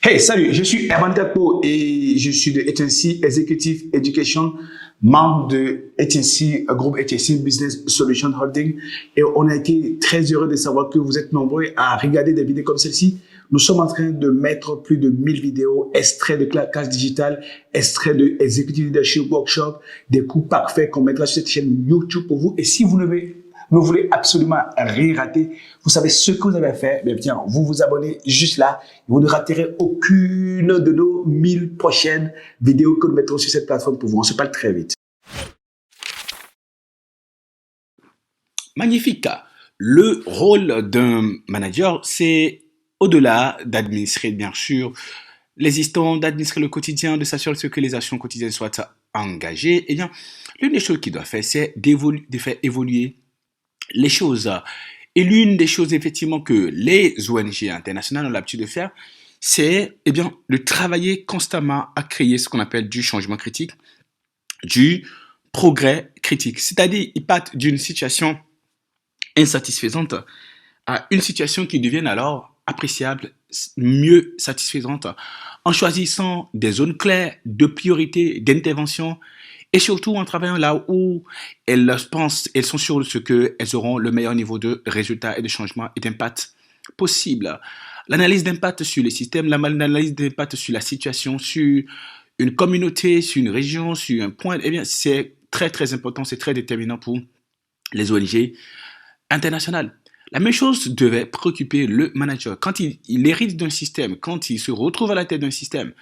Hey, salut, je suis Herman Takpo et je suis de HNC Executive Education, membre de HNC, groupe HNC Business Solution Holding. Et on a été très heureux de savoir que vous êtes nombreux à regarder des vidéos comme celle-ci. Nous sommes en train de mettre plus de 1000 vidéos, extraits de claquage digital, extraits de Executive Leadership Workshop, des cours parfaits qu'on mettra sur cette chaîne YouTube pour vous. Et si vous ne voulez absolument rien rater, vous savez ce que vous avez à faire, bien, vous vous abonnez juste là, vous ne raterez aucune de nos 1000 prochaines vidéos que nous mettrons sur cette plateforme pour vous. On se parle très vite. Magnifique. Le rôle d'un manager, c'est au-delà d'administrer, bien sûr, l'existant, d'administrer le quotidien, de s'assurer que les actions quotidiennes soient engagées. Eh bien, l'une des choses qu'il doit faire, c'est de faire évoluer les choses. Et l'une des choses, effectivement, que les ONG internationales ont l'habitude de faire, c'est, de travailler constamment à créer ce qu'on appelle du changement critique, du progrès critique. C'est-à-dire, ils partent d'une situation insatisfaisante à une situation qui devienne alors appréciable, mieux satisfaisante, en choisissant des zones claires de priorité, d'intervention, et surtout en travaillant là où elles pensent, elles sont sûres de ce qu'elles auront le meilleur niveau de résultat et de changement et d'impact possible. L'analyse d'impact sur les systèmes, l'analyse d'impact sur la situation, sur une communauté, sur une région, sur un point, c'est très très important, c'est très déterminant pour les ONG internationales. La même chose devait préoccuper le manager. Quand il hérite d'un système, quand il se retrouve à la tête d'un système,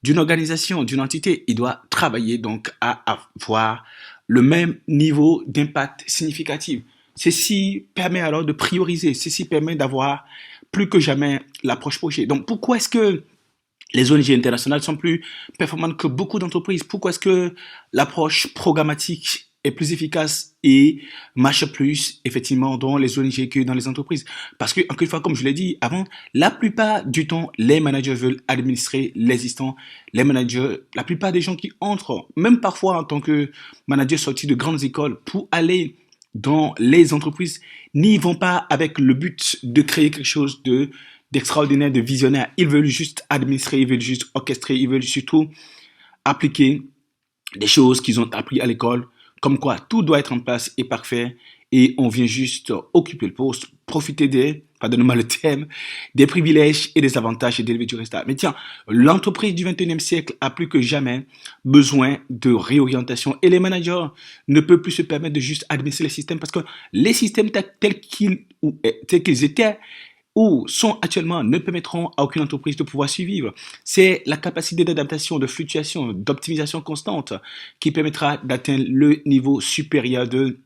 d'une organisation, d'une entité, il doit travailler donc à avoir le même niveau d'impact significatif. Ceci permet alors de prioriser, ceci permet d'avoir plus que jamais l'approche projet. Donc pourquoi est-ce que les ONG internationales sont plus performantes que beaucoup d'entreprises? Pourquoi est-ce que l'approche programmatique est plus efficace et marche plus, effectivement, dans les ONG que dans les entreprises? Parce que, encore une fois, comme je l'ai dit avant, la plupart du temps, les managers veulent administrer l'existant. Les managers, la plupart des gens qui entrent, même parfois en tant que manager sorti de grandes écoles, pour aller dans les entreprises, n'y vont pas avec le but de créer quelque chose d'extraordinaire, de visionnaire. Ils veulent juste administrer, ils veulent juste orchestrer, ils veulent surtout appliquer des choses qu'ils ont appris à l'école, comme quoi tout doit être en place et parfait, et on vient juste occuper le poste, profiter pardonnez-moi le terme, des privilèges et des avantages et d'élever du résultat. Mais tiens, l'entreprise du 21e siècle a plus que jamais besoin de réorientation, et les managers ne peuvent plus se permettre de juste administrer les systèmes, parce que les systèmes tels qu'ils étaient ou sont actuellement ne permettront à aucune entreprise de pouvoir survivre. C'est la capacité d'adaptation, de fluctuation, d'optimisation constante qui permettra d'atteindre le niveau supérieur de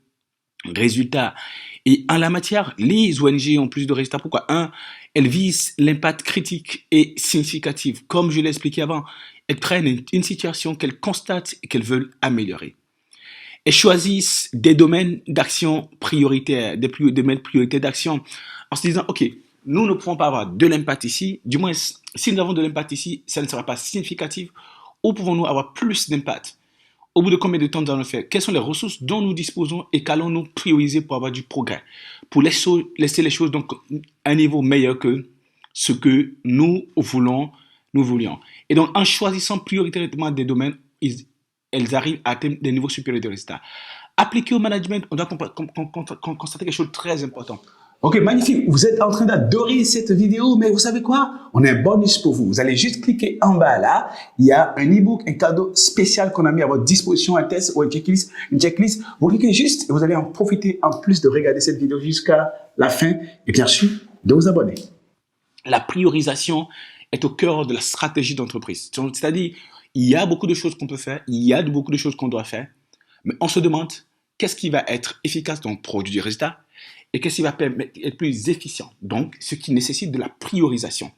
résultats. Et en la matière, les ONG ont plus de résultats. Pourquoi? Un, elles visent l'impact critique et significatif. Comme je l'ai expliqué avant, elles prennent une situation qu'elles constatent et qu'elles veulent améliorer. Elles choisissent des domaines d'action prioritaires, des domaines prioritaires d'action, en se disant, OK, nous ne pouvons pas avoir de l'impact ici. Du moins, si nous avons de l'impact ici, ça ne sera pas significatif. Où pouvons-nous avoir plus d'impact? Au bout de combien de temps nous allons le faire? Quelles sont les ressources dont nous disposons et qu'allons-nous prioriser pour avoir du progrès? Pour laisser les choses donc à un niveau meilleur que ce que nous voulions. Et donc, en choisissant prioritairement des domaines, elles arrivent à atteindre des niveaux supérieurs de résultats. Appliqué au management, on doit constater quelque chose de très important. Ok, magnifique. Vous êtes en train d'adorer cette vidéo, mais vous savez quoi? On a un bonus pour vous. Vous allez juste cliquer en bas là. Il y a un e-book, un cadeau spécial qu'on a mis à votre disposition, un test ou une checklist. Vous cliquez juste et vous allez en profiter en plus de regarder cette vidéo jusqu'à la fin et bien sûr de vous abonner. La priorisation est au cœur de la stratégie d'entreprise. C'est-à-dire, il y a beaucoup de choses qu'on peut faire, il y a beaucoup de choses qu'on doit faire, mais on se demande qu'est-ce qui va être efficace dans le produit du résultat et qu'est-ce qui va permettre d'être plus efficient. Donc, ce qui nécessite de la priorisation.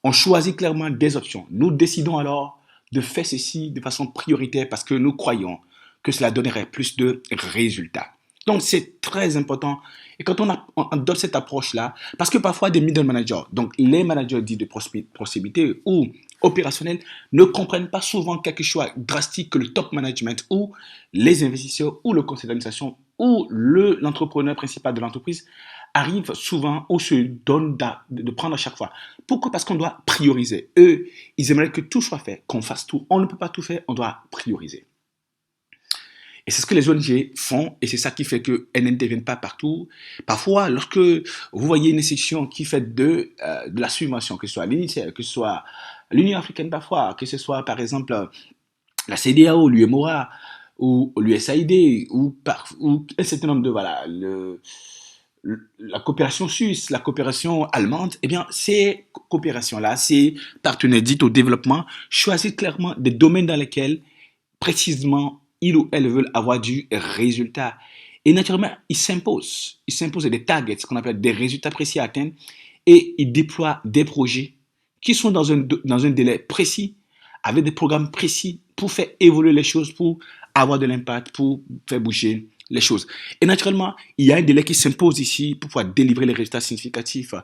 On choisit clairement des options. Nous décidons alors de faire ceci de façon prioritaire parce que nous croyons que cela donnerait plus de résultats. Donc, c'est très important. Et quand on donne cette approche-là, parce que parfois des middle managers, donc les managers dits de proximité ou opérationnels, ne comprennent pas souvent quelque chose drastique que le top management ou les investisseurs ou le conseil d'administration ou l'entrepreneur principal de l'entreprise arrive souvent, on se donne de prendre à chaque fois. Pourquoi? Parce qu'on doit prioriser. Eux, ils aimeraient que tout soit fait, qu'on fasse tout. On ne peut pas tout faire, on doit prioriser. Et c'est ce que les ONG font, et c'est ça qui fait qu'elles n'interviennent pas partout. Parfois, lorsque vous voyez une institution qui fait de la subvention, que ce soit l'UNICEF, que ce soit l'Union africaine parfois, que ce soit par exemple la CEDEAO, l'UEMOA, ou l'USAID, ou un certain nombre de, voilà, la coopération suisse, la coopération allemande, eh bien, ces coopérations-là, ces partenaires dits au développement, choisissent clairement des domaines dans lesquels, précisément, ils ou elles veulent avoir du résultat. Et naturellement, ils s'imposent. Ils s'imposent des targets, ce qu'on appelle des résultats précis à atteindre, et ils déploient des projets qui sont dans un délai précis, avec des programmes précis pour faire évoluer les choses, pour avoir de l'impact, pour faire bouger les choses. Et naturellement, il y a un délai qui s'impose ici pour pouvoir délivrer les résultats significatifs.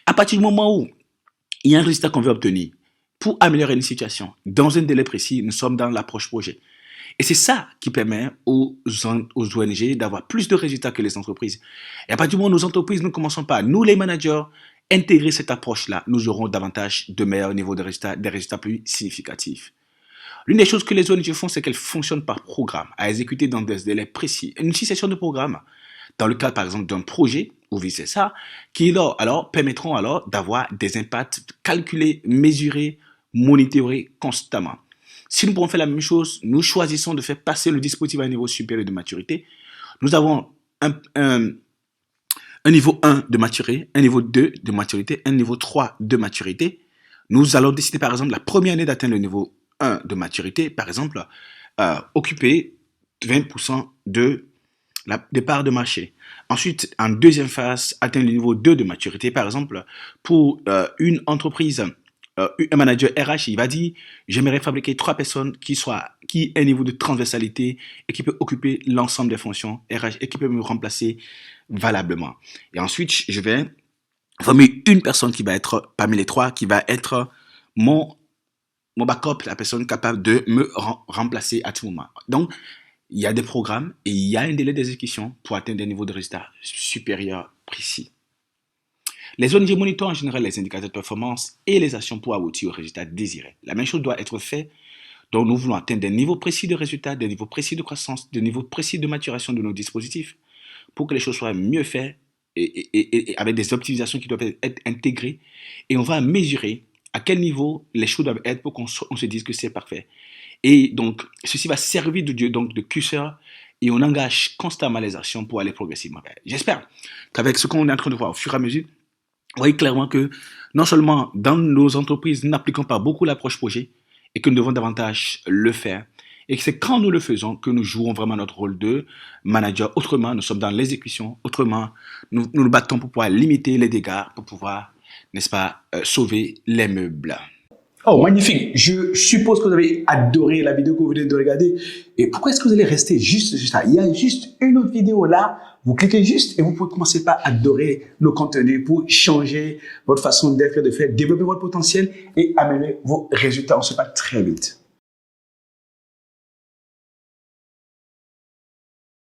À partir du moment où il y a un résultat qu'on veut obtenir, pour améliorer une situation, dans un délai précis, nous sommes dans l'approche projet. Et c'est ça qui permet aux ONG d'avoir plus de résultats que les entreprises. Et à partir du moment où nos entreprises ne commençons pas, nous les managers, intégrer cette approche-là, nous aurons davantage de meilleurs niveaux de résultats, des résultats plus significatifs. L'une des choses que les ONG font, c'est qu'elles fonctionnent par programme, à exécuter dans des délais précis. Une succession de programmes, dans le cadre par exemple d'un projet, ou vice-versa, qui alors permettront alors d'avoir des impacts calculés, mesurés, monitorés constamment. Si nous pouvons faire la même chose, nous choisissons de faire passer le dispositif à un niveau supérieur de maturité. Nous avons un niveau 1 de maturité, un niveau 2 de maturité, un niveau 3 de maturité. Nous allons décider par exemple la première année d'atteindre le niveau 1 de maturité, par exemple, occuper 20% des parts de marché. Ensuite, en deuxième phase, atteindre le niveau 2 de maturité, par exemple, pour une entreprise, un manager RH, il va dire, j'aimerais fabriquer 3 personnes qui aient un niveau de transversalité et qui peuvent occuper l'ensemble des fonctions RH et qui peuvent me remplacer valablement. Et ensuite, je vais former une personne qui va être parmi les 3, qui va être mon backup, la personne capable de me remplacer à tout moment. Donc, il y a des programmes et il y a un délai d'exécution pour atteindre des niveaux de résultats supérieurs précis. Les ONG monitorent en général les indicateurs de performance et les actions pour aboutir aux résultats désirés. La même chose doit être faite. Donc, nous voulons atteindre des niveaux précis de résultats, des niveaux précis de croissance, des niveaux précis de maturation de nos dispositifs pour que les choses soient mieux faites et avec des optimisations qui doivent être intégrées. Et on va mesurer à quel niveau les choses doivent être pour qu'on se dise que c'est parfait. Et donc, ceci va servir de curseur et on engage constamment les actions pour aller progressivement. J'espère qu'avec ce qu'on est en train de voir au fur et à mesure, vous voyez clairement que non seulement dans nos entreprises, nous n'appliquons pas beaucoup l'approche projet et que nous devons davantage le faire. Et que c'est quand nous le faisons que nous jouons vraiment notre rôle de manager. Autrement, nous sommes dans l'exécution. Autrement, nous nous battons pour pouvoir limiter les dégâts, pour pouvoir, n'est-ce pas, sauver les meubles. Oh, magnifique. Je suppose que vous avez adoré la vidéo que vous venez de regarder. Et pourquoi est-ce que vous allez rester juste sur ça? Il y a juste une autre vidéo là. Vous cliquez juste et vous pouvez commencer par adorer nos contenus pour changer votre façon d'être et de faire, développer votre potentiel et améliorer vos résultats. On se parle très vite.